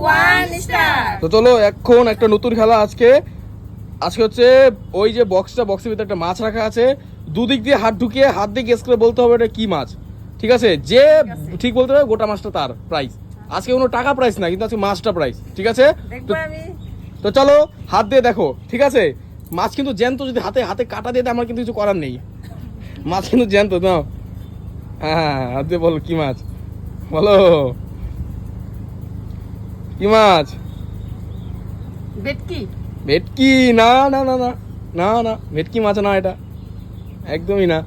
1 star. তো চলো এখন একটা নতুন খেলা আজকে হচ্ছে ওই যে বক্সের ভিতরে একটা মাছ রাখা আছে, দুদিক দিয়ে হাত ঢুকিয়ে হাত দিয়ে গেস করে বলতে হবে এটা কি মাছ। ঠিক আছে, যে ঠিক বলতে হবে গোটা মাছটা তার প্রাইস। আজকে কোনো টাকা প্রাইস না, কিন্তু আজকে মাছটা প্রাইস। ঠিক আছে, তো চলো হাত দিয়ে দেখো। ঠিক আছে, মাছ কিন্তু জ্যান্ত, যদি হাতে কাটা দিয়ে দেয় আমার কিন্তু কিছু করার নেই। মাছ কিন্তু জ্যান্ত নাও। হ্যাঁ, হাত দিয়ে বলো কি মাছ, বলো কি মাছ। ভেটকি না না না না না না, ভেটকি মাছ না, এটা একদমই না।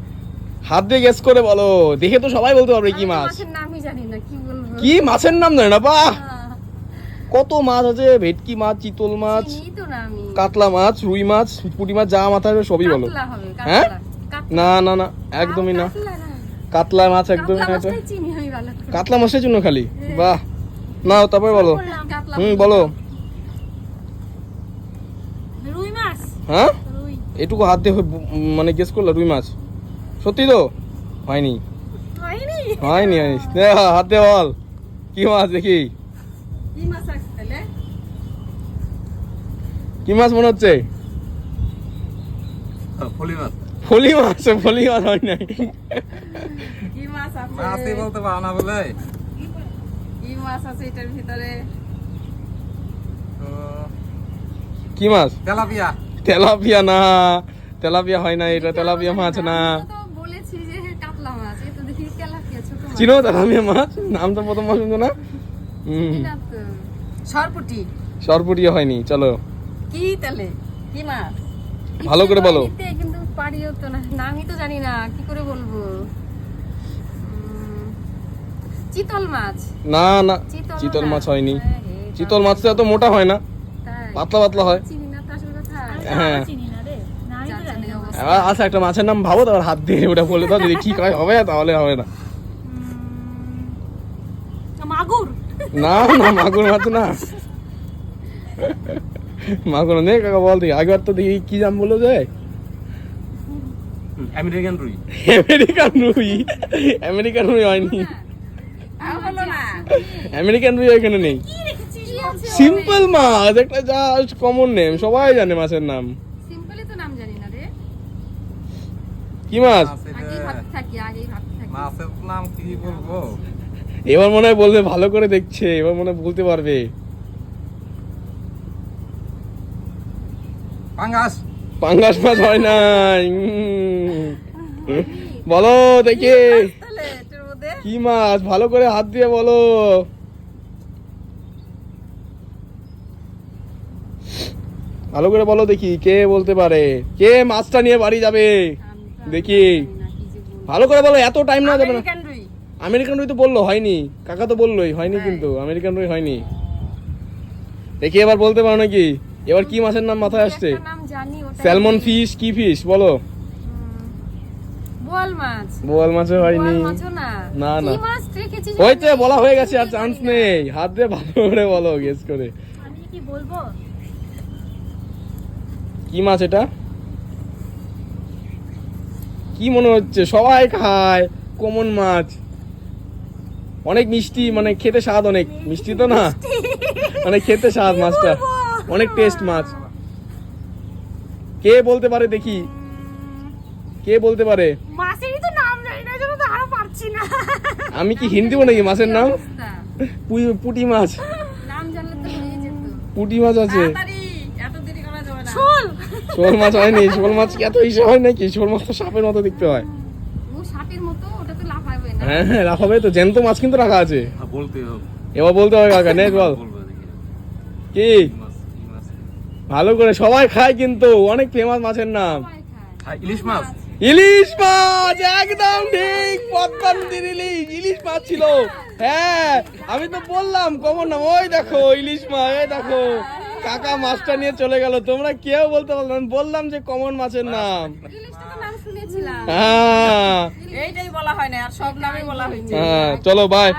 হাত দিয়ে গেস করে বলো, দেখে তো সবাই বলতে পারবে কি মাছ। কি মাছের নাম জানি না, বাহ কত মাছ আছে, ভেটকি মাছ, চিতল মাছ, কাতলা মাছ, রুই মাছ, পুঁটি মাছ, যা মাথা হবে সবই বলো। হ্যাঁ না না না, একদমই না, কাতলা মাছ একদমই না। এটা কাতলা মাছের জন্য খালি, বাহ না, তারপরে বলো। বলো। হ্যাঁ, এটুকু হাত দিয়ে মানে গেস করলো রুই মাছ, সত্যি তো হয়নি। হাত দিয়ে বল কি মাছ, দেখি কি মাছ মনে হচ্ছে। ফলি মাছ হয় নাই। বলতে পারো না বলে কি মাছ? তেলাপিয়া না, তেলাপিয়া হয় না, এটা তেলাপিয়া মাছ না। চিনো তেলাপিয়া মাছ, নাম তো প্রথম মাছ শুনছো না? সরপুটি হয়নি। চলো কি তাহলে কি মাছ, ভালো করে বলো। কিন্তু পারিও তো না, নামই তো জানি না, কি করে বলবো। চিতল মাছ না না, চিতল মাছ হয়নি। চিতল মাছ তো এত মোটা হয় না, পাতলা পাতলা হয়। হ্যাঁ, আচ্ছা একটা মাছের নাম ভাবো, তারপর হাত দিয়ে ওটা বলে দাও, যদি ঠিক হয় হবে, তাহলে হবে না। মাগুর না না, মাগুর মাছ না, মাগুর নেই কাকা, বল দেখি আগেবার তো দেখি কি নাম বলো যে আমেরিকান রুই। আমেরিকান রুই হয়নি, আমেরিকান রুই এখানে নেই। সিম্পল মাছ, একটা জাস্ট কমন নেম, সবাই জানে মাছের নাম। সিম্পলি তো নাম জানি না রে। কি মাছ? আগেই ভাবতে থাকি। মাছের নাম কি বলবো এবার মনে হয় বলবে, ভালো করে দেখছে, এবার মনে হয় বলতে পারবে। পাঙ্গাস মাছ হয় নাই। বলো দেখি কি মাছ, ভালো করে হাত দিয়ে বলো। ভালো করে বলো দেখি, কে বলতে পারে, কে মাছটা নিয়ে বাড়ি যাবে দেখি। ভালো করে বলো, এত টাইম না যাবে না। আমেরিকান রুই তো বললো হয়নি, কাকা তো বললোই হয়নি, কিন্তু আমেরিকান রুই হয়নি। দেখি এবার বলতে পারো নাকি, এবার কি মাছের নাম মাথায় আসছে? স্যালমন ফিশ, কি ফিশ বলো। বোয়াল মাছও হয়নি। না না, হয়েছে, বলা হয়ে গেছে, আর চান্স নেই। হাত দিয়ে ভালো করে বলো, গেস করে। কি মাছ এটা, কি মনে হচ্ছে? সবাই খায়, কমন মাছ, অনেক মিষ্টি, মানে খেতে স্বাদ, অনেক মিষ্টি তো না, মানে খেতে স্বাদ মাছটা, অনেক টেস্ট মাছ। কে বলতে পারে দেখি, কে বলতে পারে? আমি কি হিন্দি নাকি মাছের নাম? পুঁটি মাছ, পুঁটি মাছ আছে। শোল মাছ হয়নি, শোল মাছ এত ইসে হয় নাকি? শোল মাছ তো সাপের মতো দেখতে হয়। হ্যাঁ হ্যাঁ, রাখাবে তো, জ্যান্ত মাছ কিন্তু রাখা আছে। এবার বলতে হবে কাকা, নেক্সট বল কি। ভালো করে, সবাই খায় কিন্তু, অনেক ফেমাস মাছের নাম। ইলিশ মাছ। ইলিশ মাছ, একদম ঠিক, পদ্মা নদীর ইলিশ মাছ ছিল। হ্যাঁ, আমি তো বললাম কমন নাম। ওই দেখো ইলিশ মাছ, এই দেখো কাকা মাছটা নিয়ে চলে গেল, তোমরা কেউ বলতে পারলো না। বললাম যে কমন মাছের নাম। হ্যাঁ, এইটাই বলা হয় না, আর সব নামই বলা হয়েছে। হ্যাঁ, চলো বাই।